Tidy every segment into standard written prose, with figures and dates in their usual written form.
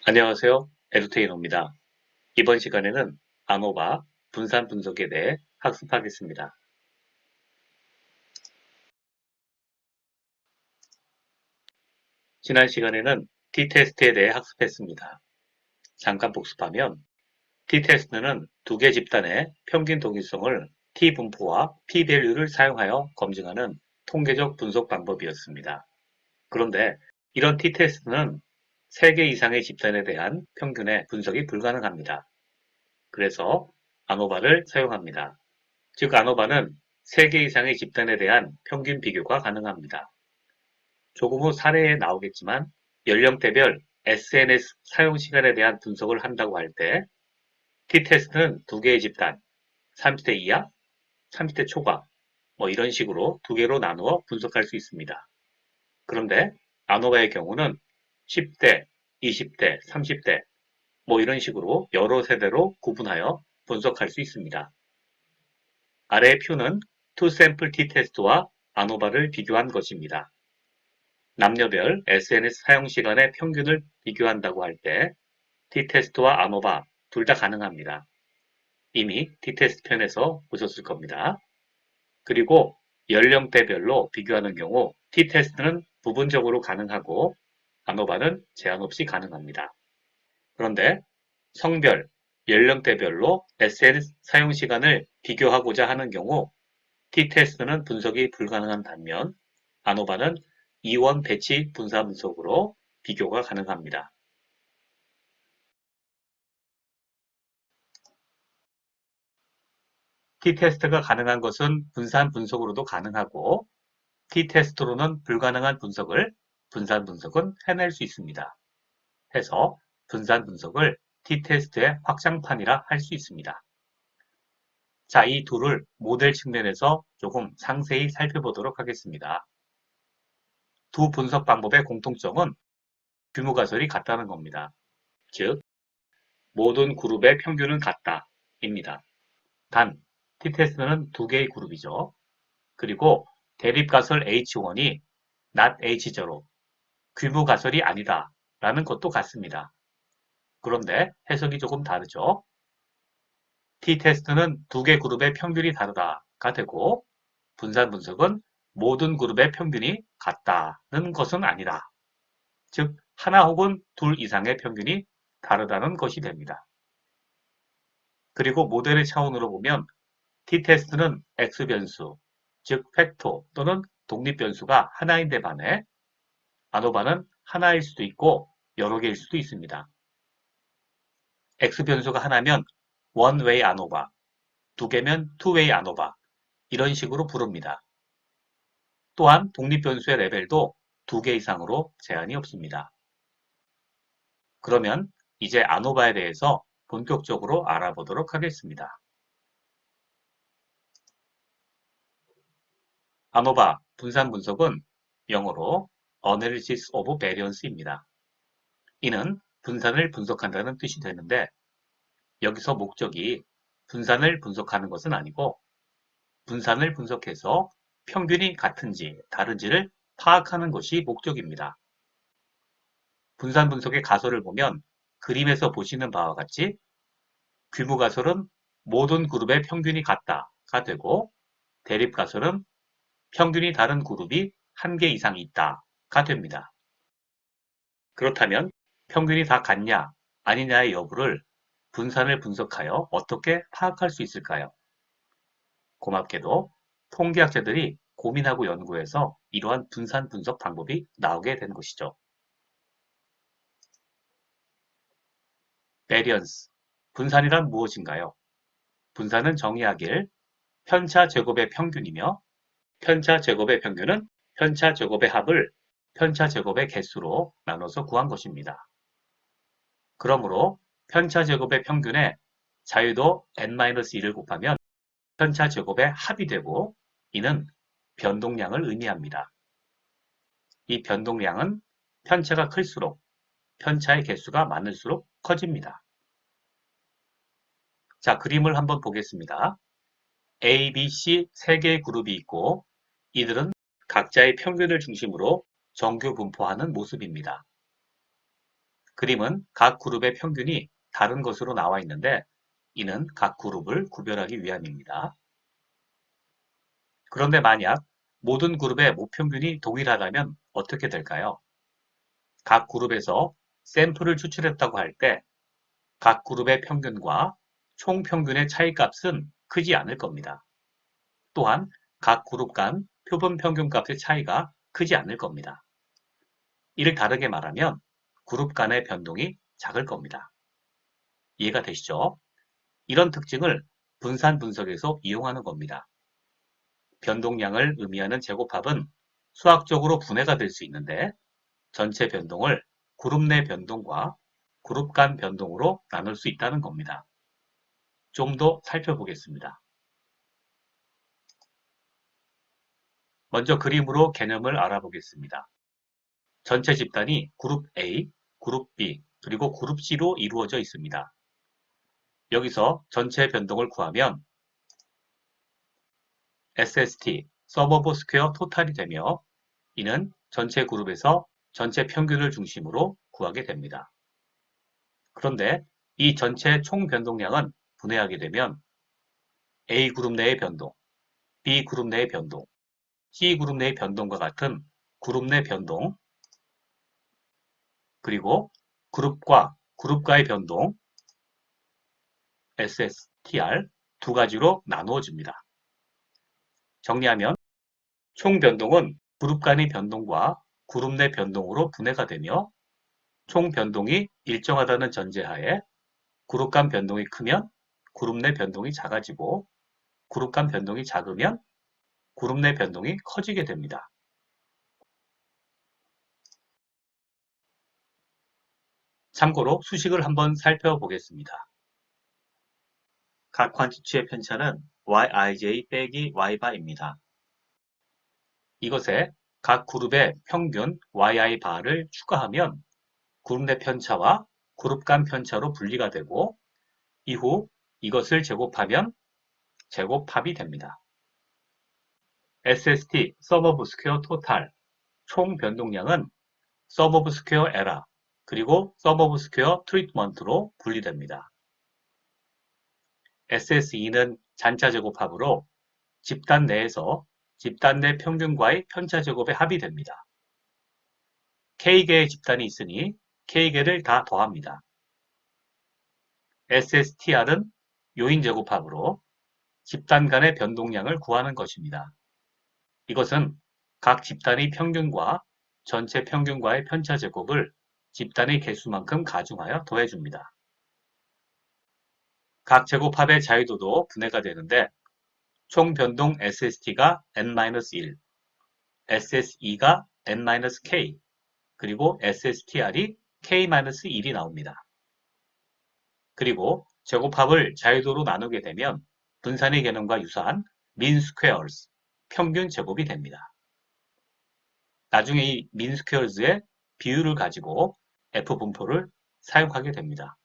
안녕하세요. 에듀테이너입니다. 이번 시간에는 아노바 분산 분석에 대해 학습하겠습니다. 지난 시간에는 t-테스트에 대해 학습했습니다. 잠깐 복습하면 t-테스트는 두 개 집단의 평균 동일성을 t-분포와 p-밸류를 사용하여 검증하는 통계적 분석 방법이었습니다. 그런데 이런 t-테스트는 3개 이상의 집단에 대한 평균의 분석이 불가능합니다. 그래서 아노바를 사용합니다. 즉 아노바는 3개 이상의 집단에 대한 평균 비교가 가능합니다. 조금 후 사례에 나오겠지만 연령대별 SNS 사용 시간에 대한 분석을 한다고 할 때 t-테스트는 2개의 집단, 30대 이하, 30대 초과 이런 식으로 2개로 나누어 분석할 수 있습니다. 그런데 아노바의 경우는 10대, 20대, 30대 이런 식으로 여러 세대로 구분하여 분석할 수 있습니다. 아래의 표는 투샘플 t-테스트와 아노바를 비교한 것입니다. 남녀별 SNS 사용 시간의 평균을 비교한다고 할 때 t-테스트와 아노바 둘 다 가능합니다. 이미 t-테스트 편에서 보셨을 겁니다. 그리고 연령대별로 비교하는 경우 t-테스트는 부분적으로 가능하고 아노바는 제한 없이 가능합니다. 그런데 성별, 연령대별로 SNS 사용 시간을 비교하고자 하는 경우 t-테스트는 분석이 불가능한 반면 아노바는 이원 배치 분사 분석으로 비교가 가능합니다. t-테스트가 가능한 것은 분산 분석으로도 가능하고 t-테스트로는 불가능한 분석을 분산 분석은 해낼 수 있습니다. 해서 분산 분석을 t-테스트의 확장판이라 할 수 있습니다. 자, 이 둘을 모델 측면에서 조금 상세히 살펴보도록 하겠습니다. 두 분석 방법의 공통점은 규모 가설이 같다는 겁니다. 즉, 모든 그룹의 평균은 같다 입니다. 단, t-테스트는 두 개의 그룹이죠. 그리고 대립가설 H1이 not H0, 규모 가설이 아니다 라는 것도 같습니다. 그런데 해석이 조금 다르죠. t-테스트는 두 개 그룹의 평균이 다르다가 되고 분산 분석은 모든 그룹의 평균이 같다는 것은 아니다. 즉, 하나 혹은 둘 이상의 평균이 다르다는 것이 됩니다. 그리고 모델의 차원으로 보면 t-테스트는 x변수, 즉 팩토 또는 독립변수가 하나인데 반해 아노바는 하나일 수도 있고 여러 개일 수도 있습니다. x변수가 하나면 one-way 아노바, 두 개면 two-way 아노바 이런 식으로 부릅니다. 또한 독립변수의 레벨도 두 개 이상으로 제한이 없습니다. 그러면 이제 아노바에 대해서 본격적으로 알아보도록 하겠습니다. 아노바 분산 분석은 영어로 Analysis of Variance입니다. 이는 분산을 분석한다는 뜻이 되는데 여기서 목적이 분산을 분석하는 것은 아니고 분산을 분석해서 평균이 같은지 다른지를 파악하는 것이 목적입니다. 분산 분석의 가설을 보면 그림에서 보시는 바와 같이 규모 가설은 모든 그룹의 평균이 같다가 되고 대립 가설은 평균이 다른 그룹이 한 개 이상 있다가 됩니다. 그렇다면 평균이 다 같냐 아니냐의 여부를 분산을 분석하여 어떻게 파악할 수 있을까요? 고맙게도 통계학자들이 고민하고 연구해서 이러한 분산 분석 방법이 나오게 된 것이죠. 베리언스, 분산이란 무엇인가요? 분산은 정의하길 편차 제곱의 평균이며 편차 제곱의 평균은 편차 제곱의 합을 편차 제곱의 개수로 나눠서 구한 것입니다. 그러므로 편차 제곱의 평균에 자유도 n-1을 곱하면 편차 제곱의 합이 되고 이는 변동량을 의미합니다. 이 변동량은 편차가 클수록 편차의 개수가 많을수록 커집니다. 자, 그림을 한번 보겠습니다. A, B, C 세 개의 그룹이 있고 이들은 각자의 평균을 중심으로 정규 분포하는 모습입니다. 그림은 각 그룹의 평균이 다른 것으로 나와 있는데 이는 각 그룹을 구별하기 위함입니다. 그런데 만약 모든 그룹의 모평균이 동일하다면 어떻게 될까요? 각 그룹에서 샘플을 추출했다고 할 때 각 그룹의 평균과 총 평균의 차이값은 크지 않을 겁니다. 또한 각 그룹 간 표본 평균값의 차이가 크지 않을 겁니다. 이를 다르게 말하면 그룹 간의 변동이 작을 겁니다. 이해가 되시죠? 이런 특징을 분산 분석에서 이용하는 겁니다. 변동량을 의미하는 제곱합은 수학적으로 분해가 될 수 있는데 전체 변동을 그룹 내 변동과 그룹 간 변동으로 나눌 수 있다는 겁니다. 좀 더 살펴보겠습니다. 먼저 그림으로 개념을 알아보겠습니다. 전체 집단이 그룹 A, 그룹 B, 그리고 그룹 C로 이루어져 있습니다. 여기서 전체 변동을 구하면 SST, Sum of Square 토탈이 되며 이는 전체 그룹에서 전체 평균을 중심으로 구하게 됩니다. 그런데 이 전체 총 변동량은 분해하게 되면 A 그룹 내의 변동, B 그룹 내의 변동, C 그룹 내의 변동과 같은 그룹 내 변동, 그리고 그룹과 그룹과의 변동, SSTR 두 가지로 나누어집니다. 정리하면 총 변동은 그룹 간의 변동과 그룹 내 변동으로 분해가 되며 총 변동이 일정하다는 전제하에 그룹 간 변동이 크면 그룹 내 변동이 작아지고 그룹 간 변동이 작으면 그룹 내 변동이 커지게 됩니다. 참고로 수식을 한번 살펴보겠습니다. 각 퀀티티의 편차는 yij 빼기 y바입니다. 이것에 각 그룹의 평균 yi바를 추가하면 그룹 내 편차와 그룹 간 편차로 분리가 되고 이후 이것을 제곱하면 제곱합이 됩니다. SST, Sum of Square Total, 총 변동량은 Sum of Square Error, 그리고 Sum of Square Treatment로 분리됩니다. SSE는 잔차 제곱합으로 집단 내에서 집단 내 평균과의 편차 제곱의 합이 됩니다. K개의 집단이 있으니 K개를 다 더합니다. SSTR은 요인 제곱합으로 집단 간의 변동량을 구하는 것입니다. 이것은 각 집단의 평균과 전체 평균과의 편차 제곱을 집단의 개수만큼 가중하여 더해줍니다. 각 제곱합의 자유도도 분해가 되는데 총 변동 SST가 n-1, SSE가 n-k, 그리고 SSTR이 k-1이 나옵니다. 그리고 제곱합을 자유도로 나누게 되면 분산의 개념과 유사한 mean squares, 평균 제곱이 됩니다. 나중에 이 mean squares의 비율을 가지고 F분포를 사용하게 됩니다.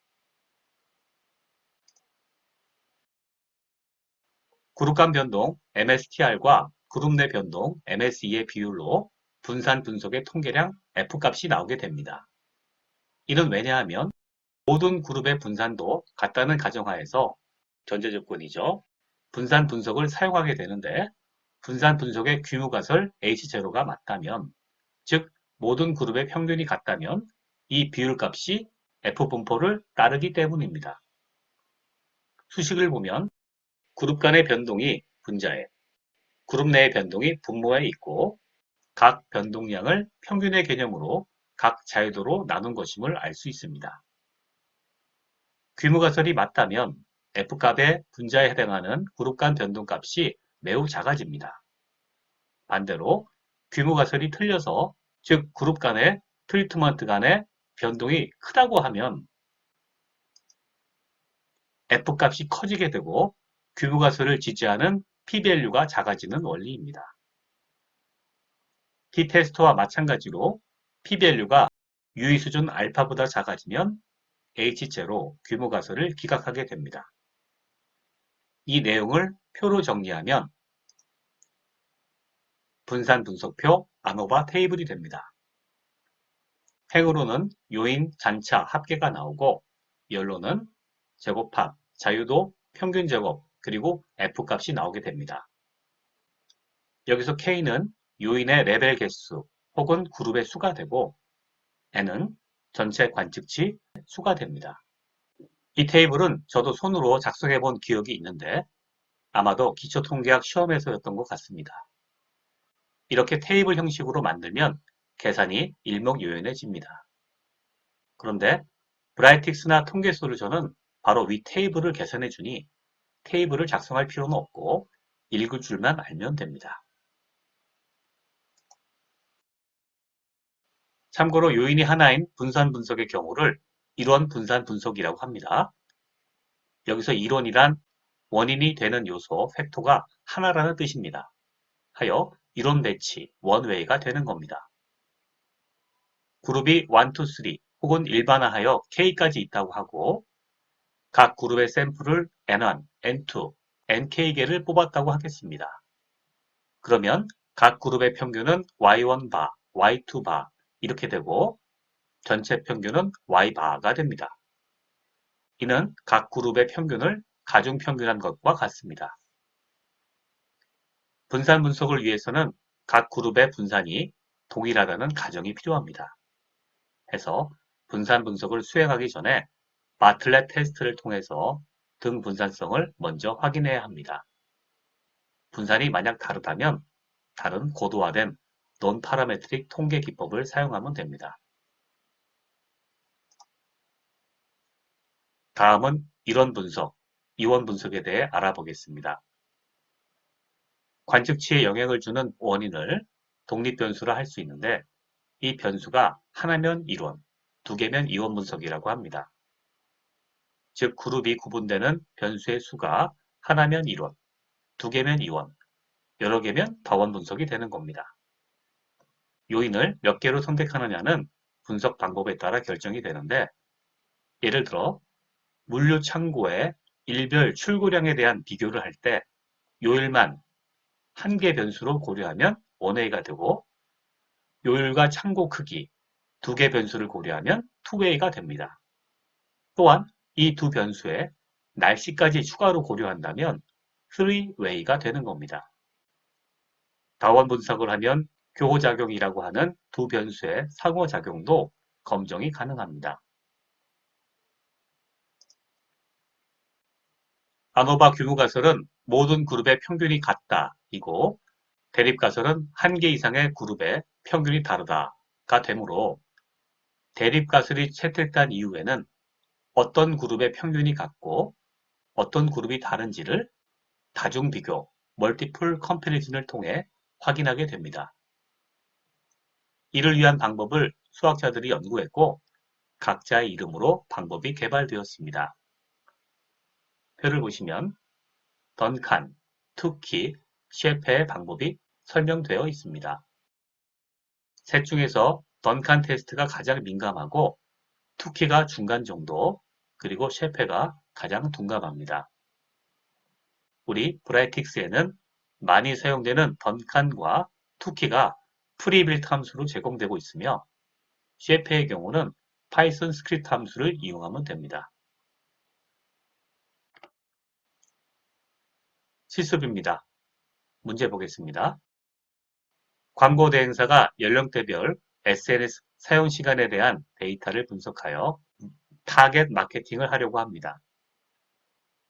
그룹 간 변동 MSTR과 그룹 내 변동 MSE의 비율로 분산 분석의 통계량 F값이 나오게 됩니다. 이는 왜냐하면 모든 그룹의 분산도 같다는 가정하에서 전제 조건이죠. 분산 분석을 사용하게 되는데 분산 분석의 규모가설 H0가 맞다면 즉 모든 그룹의 평균이 같다면 이 비율값이 F분포를 따르기 때문입니다. 수식을 보면 그룹 간의 변동이 분자에, 그룹 내의 변동이 분모에 있고 각 변동량을 평균의 개념으로 각 자유도로 나눈 것임을 알 수 있습니다. 규모가설이 맞다면 F값의 분자에 해당하는 그룹 간 변동값이 매우 작아집니다. 반대로 규모가설이 틀려서 즉 그룹 간의 트리트먼트 간의 변동이 크다고 하면 F값이 커지게 되고 규모가설을 지지하는 P-value가 작아지는 원리입니다. t-테스트와 마찬가지로 P-value가 유의수준 알파보다 작아지면 H0 규모가설을 기각하게 됩니다. 이 내용을 표로 정리하면 분산 분석표 아노바 테이블이 됩니다. 행으로는 요인, 잔차, 합계가 나오고 열로는 제곱합, 자유도, 평균 제곱, 그리고 F값이 나오게 됩니다. 여기서 K는 요인의 레벨 개수 혹은 그룹의 수가 되고 N은 전체 관측치 수가 됩니다. 이 테이블은 저도 손으로 작성해 본 기억이 있는데 아마도 기초통계학 시험에서였던 것 같습니다. 이렇게 테이블 형식으로 만들면 계산이 일목요연해집니다. 그런데 브라이틱스나 통계솔루션은 바로 위 테이블을 계산해 주니 테이블을 작성할 필요는 없고 읽을 줄만 알면 됩니다. 참고로 요인이 하나인 분산 분석의 경우를 일원 분산 분석이라고 합니다. 여기서 일원이란 원인이 되는 요소, 팩토가 하나라는 뜻입니다. 하여 이론 배치, 원웨이가 되는 겁니다. 그룹이 1, 2, 3 혹은 일반화하여 K까지 있다고 하고 각 그룹의 샘플을 N1, N2, NK개를 뽑았다고 하겠습니다. 그러면 각 그룹의 평균은 Y1바, Y2바 이렇게 되고 전체 평균은 Y바가 됩니다. 이는 각 그룹의 평균을 가중평균한 것과 같습니다. 분산 분석을 위해서는 각 그룹의 분산이 동일하다는 가정이 필요합니다. 해서 분산 분석을 수행하기 전에 바틀렛 테스트를 통해서 등 분산성을 먼저 확인해야 합니다. 분산이 만약 다르다면 다른 고도화된 논파라메트릭 통계 기법을 사용하면 됩니다. 다음은 이론 분석, 이원 분석에 대해 알아보겠습니다. 관측치에 영향을 주는 원인을 독립변수라 할 수 있는데 이 변수가 하나면 이론, 두 개면 이원 분석이라고 합니다. 즉 그룹이 구분되는 변수의 수가 하나면 이론, 두 개면 이원, 여러 개면 다원 분석이 되는 겁니다. 요인을 몇 개로 선택하느냐는 분석 방법에 따라 결정이 되는데 예를 들어 물류 창고의 일별 출고량에 대한 비교를 할 때 요일만 한 개 변수로 고려하면 원웨이가 되고 요일과 창고 크기 두 개 변수를 고려하면 투웨이가 됩니다. 또한 이 두 변수에 날씨까지 추가로 고려한다면 3웨이가 되는 겁니다. 다원 분석을 하면 교호작용이라고 하는 두 변수의 상호작용도 검증이 가능합니다. 아노바 규모가설은 모든 그룹의 평균이 같다 이고 대립가설은 한 개 이상의 그룹의 평균이 다르다가 되므로 대립가설이 채택된 이후에는 어떤 그룹의 평균이 같고 어떤 그룹이 다른지를 다중비교, 멀티플 컴패리즌을 통해 확인하게 됩니다. 이를 위한 방법을 수학자들이 연구했고 각자의 이름으로 방법이 개발되었습니다. 표를 보시면 던칸, 투키, 셰페의 방법이 설명되어 있습니다. 셋 중에서 던칸 테스트가 가장 민감하고 투키가 중간 정도, 그리고 셰페가 가장 둔감합니다. 우리 브라이틱스에는 많이 사용되는 던칸과 투키가 프리빌트 함수로 제공되고 있으며 셰페의 경우는 파이썬 스크립트 함수를 이용하면 됩니다. 실습입니다. 문제 보겠습니다. 광고 대행사가 연령대별 SNS 사용 시간에 대한 데이터를 분석하여 타겟 마케팅을 하려고 합니다.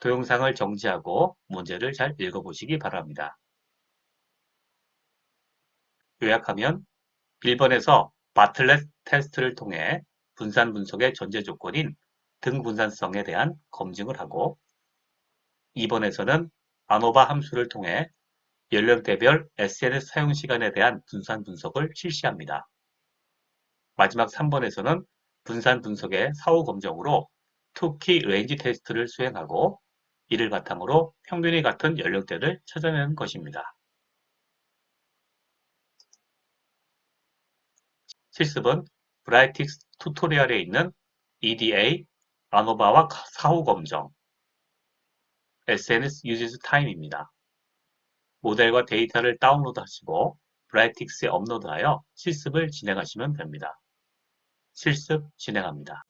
동영상을 정지하고 문제를 잘 읽어보시기 바랍니다. 요약하면 1번에서 바틀렛 테스트를 통해 분산 분석의 전제 조건인 등분산성에 대한 검증을 하고 2번에서는 아노바 함수를 통해 연령대별 SNS 사용 시간에 대한 분산 분석을 실시합니다. 마지막 3번에서는 분산 분석의 사후 검정으로 투키 레인지 테스트를 수행하고 이를 바탕으로 평균이 같은 연령대를 찾아내는 것입니다. 실습은 브라이틱스 튜토리얼에 있는 EDA, 아노바와 사후 검정, SNS Uses Time입니다. 모델과 데이터를 다운로드 하시고 브라이틱스에 업로드하여 실습을 진행하시면 됩니다. 실습 진행합니다.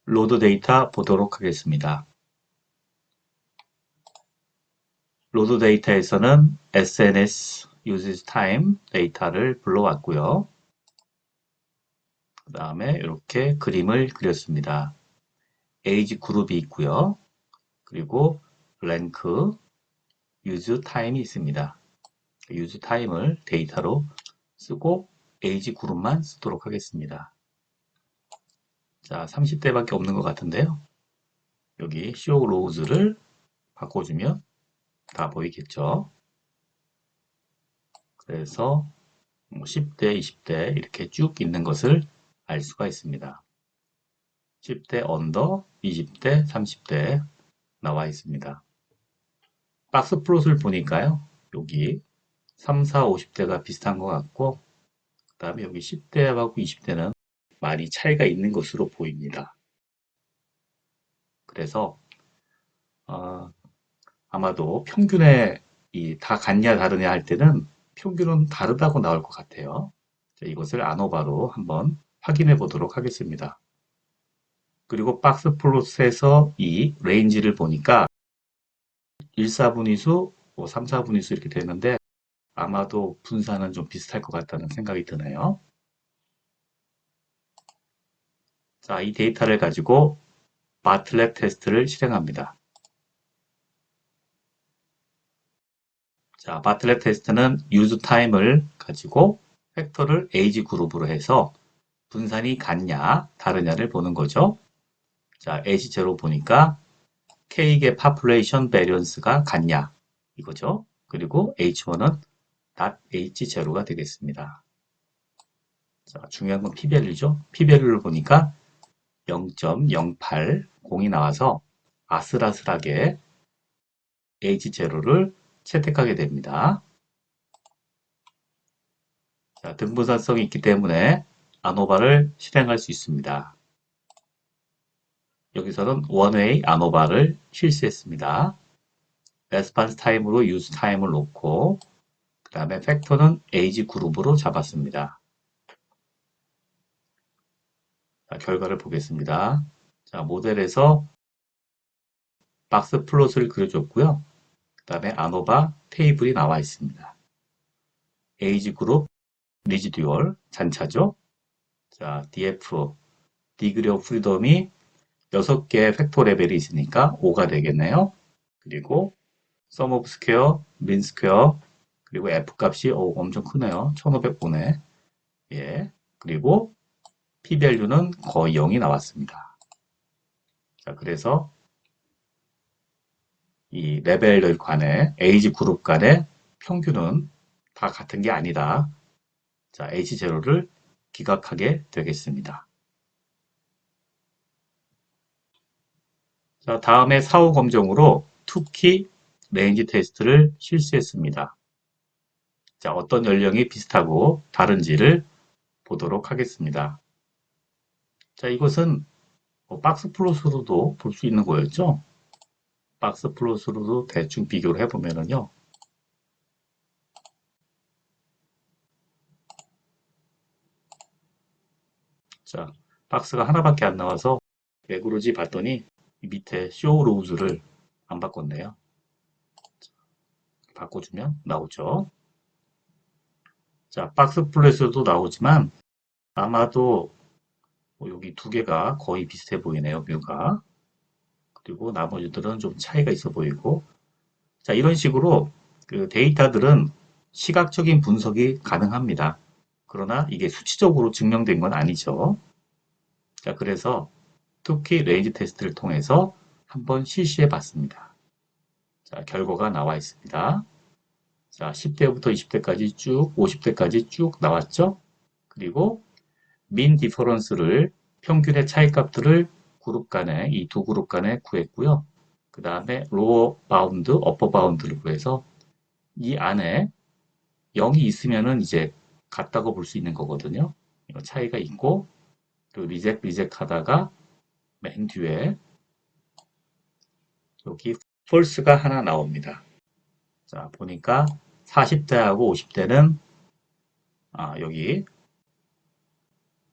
로드 데이터 보도록 하겠습니다. 로드 데이터에서는 SNS uses time 데이터를 불러왔고요. 그 다음에 이렇게 그림을 그렸습니다. age 그룹이 있고요. 그리고 랭크, use time이 있습니다. use time을 데이터로 쓰고 age 그룹만 쓰도록 하겠습니다. 자, 30대밖에 없는 것 같은데요. 여기 show rows를 바꿔주면 다 보이겠죠. 그래서 10대, 20대 이렇게 쭉 있는 것을 알 수가 있습니다. 10대 언더, 20대, 30대 나와 있습니다. 박스 플롯을 보니까요. 여기 3, 4, 50대가 비슷한 것 같고 그 다음에 여기 10대하고 20대는 많이 차이가 있는 것으로 보입니다. 그래서 아마도 평균에 다 같냐 다르냐 할 때는 평균은 다르다고 나올 것 같아요. 자, 이것을 아노바로 한번 확인해 보도록 하겠습니다. 그리고 박스 플롯에서 이 레인지를 보니까 1, 4분위수, 3, 4분위수 이렇게 되는데 아마도 분산은 좀 비슷할 것 같다는 생각이 드네요. 자, 이 데이터를 가지고 바틀렛 테스트를 실행합니다. 자, 바틀렛 테스트는 use time을 가지고 팩터를 age 그룹으로 해서 분산이 같냐, 다르냐를 보는 거죠. 자, H0 보니까 K의 population variance가 같냐, 이거죠. 그리고 H1은 .H0가 되겠습니다. 자, 중요한 건 P-value죠. P-value를 보니까 0.080이 나와서 아슬아슬하게 H0를 채택하게 됩니다. 자, 등분산성이 있기 때문에 아노바를 실행할 수 있습니다. 여기서는 원웨이 아노바를 실시했습니다. 레스판스 타임으로 유즈 타임을 놓고 그 다음에 팩터는 에이지 그룹으로 잡았습니다. 자, 결과를 보겠습니다. 자, 모델에서 박스 플롯을 그려줬고요. 그 다음에 아노바 테이블이 나와 있습니다. 에이지 그룹, 리지듀얼, 잔차죠. 자, DF, 디그리 오브 프리덤이 6개의 팩터 레벨이 있으니까 5가 되겠네요. 그리고 썸 오브 스퀘어, 민 스퀘어, 그리고 F 값이 엄청 크네요. 1500분의 예. 그리고 P-value는 거의 0이 나왔습니다. 자, 그래서 이 레벨 간의 에이지 그룹 간의 평균은 다 같은 게 아니다. 자, H0를 기각하게 되겠습니다. 자, 다음에 사후 검정으로 투키 레인지 테스트를 실시했습니다. 자, 어떤 연령이 비슷하고 다른지를 보도록 하겠습니다. 자, 이것은 박스 플롯으로도 볼 수 있는 거였죠. 박스 플롯으로도 대충 비교를 해보면은요. 자, 박스가 하나밖에 안 나와서 왜 그러지 봤더니 밑에 쇼 로우즈를 안 바꿨네요. 바꿔주면 나오죠. 자, 박스 플랫에도 나오지만 아마도 여기 두 개가 거의 비슷해 보이네요, 묘가. 그리고 나머지들은 좀 차이가 있어 보이고. 자, 이런 식으로 그 데이터들은 시각적인 분석이 가능합니다. 그러나 이게 수치적으로 증명된 건 아니죠. 자, 그래서 투키 레인지 테스트를 통해서 한번 실시해 봤습니다. 자, 결과가 나와 있습니다. 자, 10대부터 20대까지 쭉, 50대까지 쭉 나왔죠? 그리고 민 디퍼런스를 평균의 차이값들을 그룹 간에 이 두 그룹 간에 구했고요. 그 다음에 로어 바운드, 어퍼 바운드를 구해서 이 안에 0이 있으면은 이제 같다고 볼 수 있는 거거든요. 이거 차이가 있고 또 리젝 하다가 맨 뒤에 여기 false가 하나 나옵니다. 자, 보니까 40대하고 50대는 여기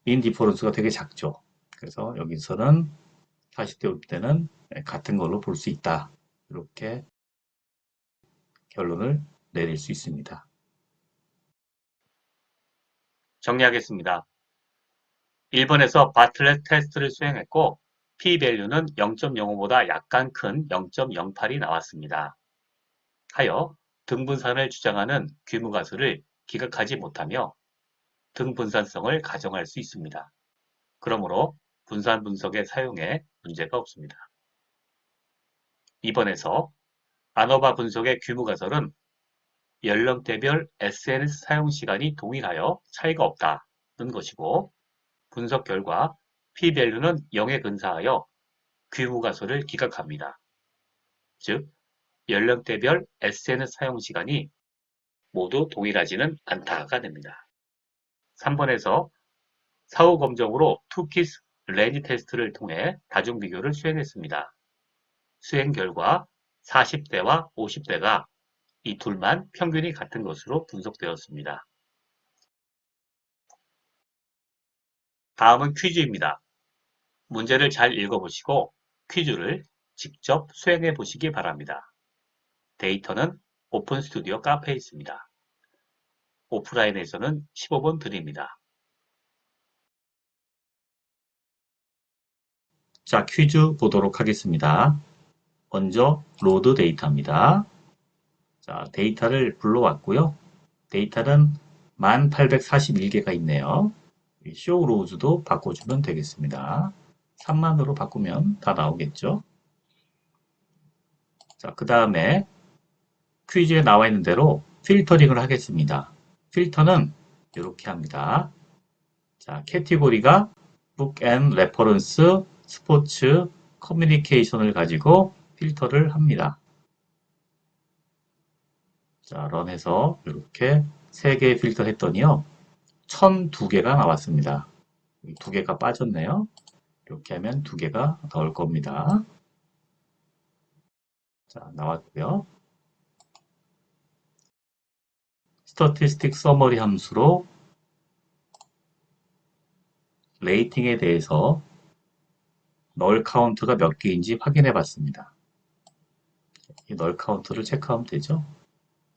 민 디퍼런스가 되게 작죠. 그래서 여기서는 40대 50대는 같은 걸로 볼 수 있다. 이렇게 결론을 내릴 수 있습니다. 정리하겠습니다. 1번에서 바틀렛 테스트를 수행했고 p-value는 0.05보다 약간 큰 0.08이 나왔습니다. 하여 등분산을 주장하는 귀무가설을 기각하지 못하며 등분산성을 가정할 수 있습니다. 그러므로 분산 분석의 사용에 문제가 없습니다. 2번에서 아노바 분석의 귀무가설은 연령대별 SNS 사용 시간이 동일하여 차이가 없다는 것이고 분석 결과 p-value는 0에 근사하여 귀무가설을 기각합니다. 즉, 연령대별 SNS 사용 시간이 모두 동일하지는 않다가 됩니다. 3번에서 사후 검정으로 투키스 레니 테스트를 통해 다중 비교를 수행했습니다. 수행 결과 40대와 50대가 이 둘만 평균이 같은 것으로 분석되었습니다. 다음은 퀴즈입니다. 문제를 잘 읽어보시고 퀴즈를 직접 수행해 보시기 바랍니다. 데이터는 오픈 스튜디오 카페에 있습니다. 오프라인에서는 15번 드립니다. 자, 퀴즈 보도록 하겠습니다. 먼저 로드 데이터입니다. 자, 데이터를 불러왔고요. 데이터는 1841개가 있네요. 쇼 로우즈도 바꿔주면 되겠습니다. 3만으로 바꾸면 다 나오겠죠. 자, 그 다음에 퀴즈에 나와 있는 대로 필터링을 하겠습니다. 필터는 이렇게 합니다. 자, 캐티고리가 북 앤 레퍼런스, 스포츠, 커뮤니케이션을 가지고 필터를 합니다. 자, 런해서 이렇게 3개 필터 했더니요. 1002개가 나왔습니다. 2개가 빠졌네요. 이렇게 하면 2개가 나올 겁니다. 자, 나왔고요. 스태티스틱 서머리 함수로 레이팅에 대해서 널 카운트가 몇 개인지 확인해 봤습니다. 이 널 카운트를 체크하면 되죠.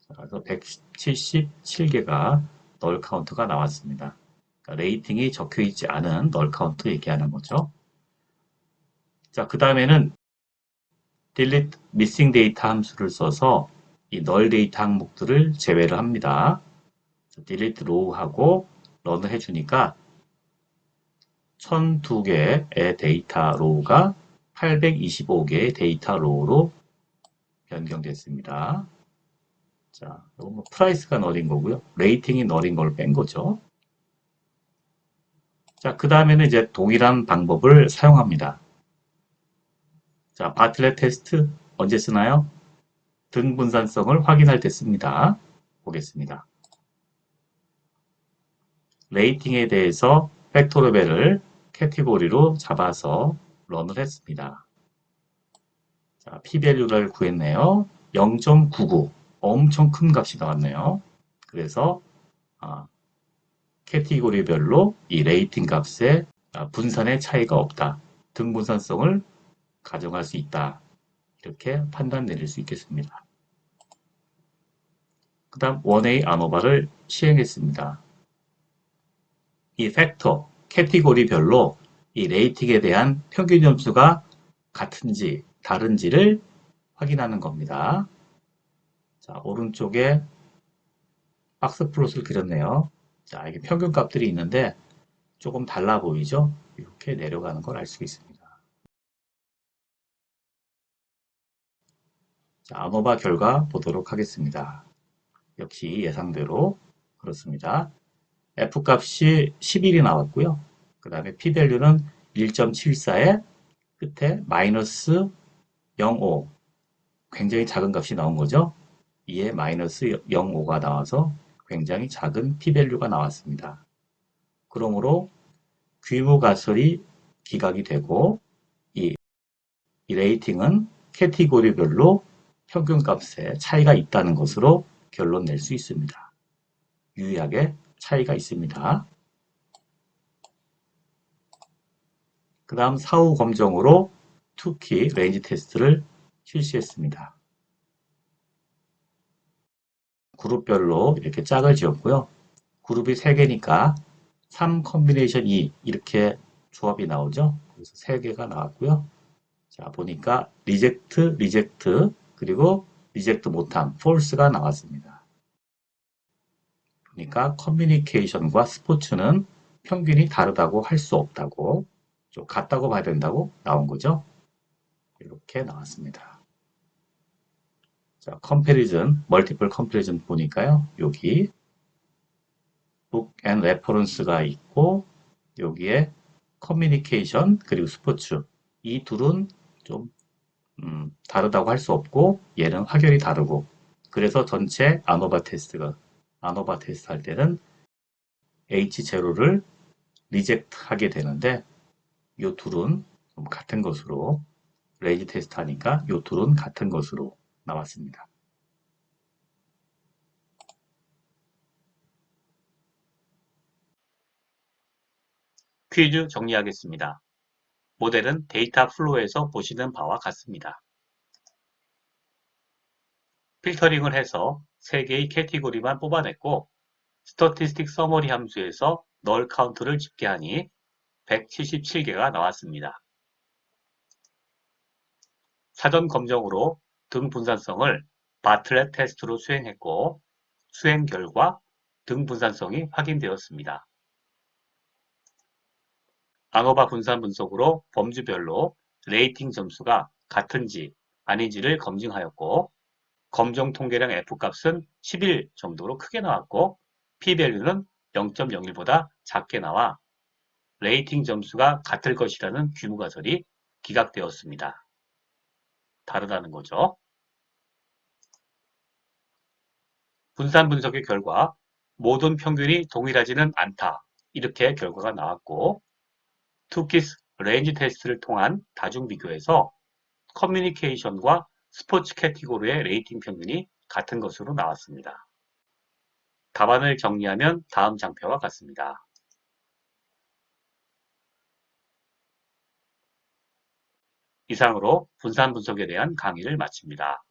그래서 177개가 널 카운트가 나왔습니다. 그러니까 레이팅이 적혀 있지 않은 널 카운트 얘기하는 거죠. 자, 그 다음에는 delete missing data 함수를 써서 이 널 데이터 항목들을 제외를 합니다. delete row하고 런을 해주니까 1002개의 데이터 로우가 825개의 데이터 로우로 변경됐습니다. 자, 이건 뭐 프라이스가 널인 거고요. 레이팅이 널인 걸 뺀 거죠. 자, 그 다음에는 이제 동일한 방법을 사용합니다. 자, 바틀렛 테스트 언제 쓰나요? 등분산성을 확인할 때 씁니다. 보겠습니다. 레이팅에 대해서 팩토레벨을 캐티고리로 잡아서 런을 했습니다. 자, p-value를 구했네요. 0.99 엄청 큰 값이 나왔네요. 그래서 캐티고리별로 이 레이팅 값의 분산의 차이가 없다. 등분산성을 가정할 수 있다. 이렇게 판단 내릴 수 있겠습니다. 그 다음 원웨이 아노바를 시행했습니다. 이 팩터, 캐티고리별로 이 레이팅에 대한 평균 점수가 같은지 다른지를 확인하는 겁니다. 자, 오른쪽에 박스 플롯을 그렸네요. 자, 이게 평균 값들이 있는데 조금 달라 보이죠? 이렇게 내려가는 걸 알 수 있습니다. 자, 아노바 결과 보도록 하겠습니다. 역시 예상대로 그렇습니다. F값이 11이 나왔고요. 그 다음에 p-value는 1.74에 끝에 마이너스 0.5 굉장히 작은 값이 나온 거죠. 이에 마이너스 0.5가 나와서 굉장히 작은 p-value가 나왔습니다. 그러므로 귀무가설이 기각이 되고 이 레이팅은 캐티고리별로 평균값에 차이가 있다는 것으로 결론 낼 수 있습니다. 유의하게 차이가 있습니다. 그 다음 사후 검정으로 투키 레인지 테스트를 실시했습니다. 그룹별로 이렇게 짝을 지었고요. 그룹이 3개니까 3 컨비네이션 2 이렇게 조합이 나오죠. 그래서 3개가 나왔고요. 자, 보니까 리젝트, 그리고 리젝트 못함, false가 나왔습니다. 그러니까 커뮤니케이션과 스포츠는 평균이 다르다고 할 수 없다고, 좀 같다고 봐야 된다고 나온 거죠. 이렇게 나왔습니다. 자, 컴패리즌, 멀티플 컴패리즌 보니까요. 여기 book and reference가 있고 여기에 커뮤니케이션 그리고 스포츠 이 둘은 좀 다르다고 할 수 없고 얘는 확연히 다르고 그래서 전체 아노바 테스트 할 때는 H0를 리젝트 하게 되는데 이 둘은 같은 것으로 레이지 테스트 하니까 이 둘은 같은 것으로 나왔습니다. 퀴즈 정리하겠습니다. 모델은 데이터 플로우에서 보시는 바와 같습니다. 필터링을 해서 3개의 캐티고리만 뽑아냈고 스태티스틱 서머리 함수에서 널 카운트를 집계하니 177개가 나왔습니다. 사전 검정으로 등 분산성을 바틀렛 테스트로 수행했고 수행 결과 등 분산성이 확인되었습니다. 아노바 분산 분석으로 범주별로 레이팅 점수가 같은지 아닌지를 검증하였고 검정 통계량 F값은 11 정도로 크게 나왔고 P밸류는 0.01보다 작게 나와 레이팅 점수가 같을 것이라는 규모가설이 기각되었습니다. 다르다는 거죠. 분산 분석의 결과 모든 평균이 동일하지는 않다. 이렇게 결과가 나왔고 투키스 레인지 테스트를 통한 다중 비교에서 커뮤니케이션과 스포츠 캐티고리의 레이팅 평균이 같은 것으로 나왔습니다. 답안을 정리하면 다음 장표와 같습니다. 이상으로 분산 분석에 대한 강의를 마칩니다.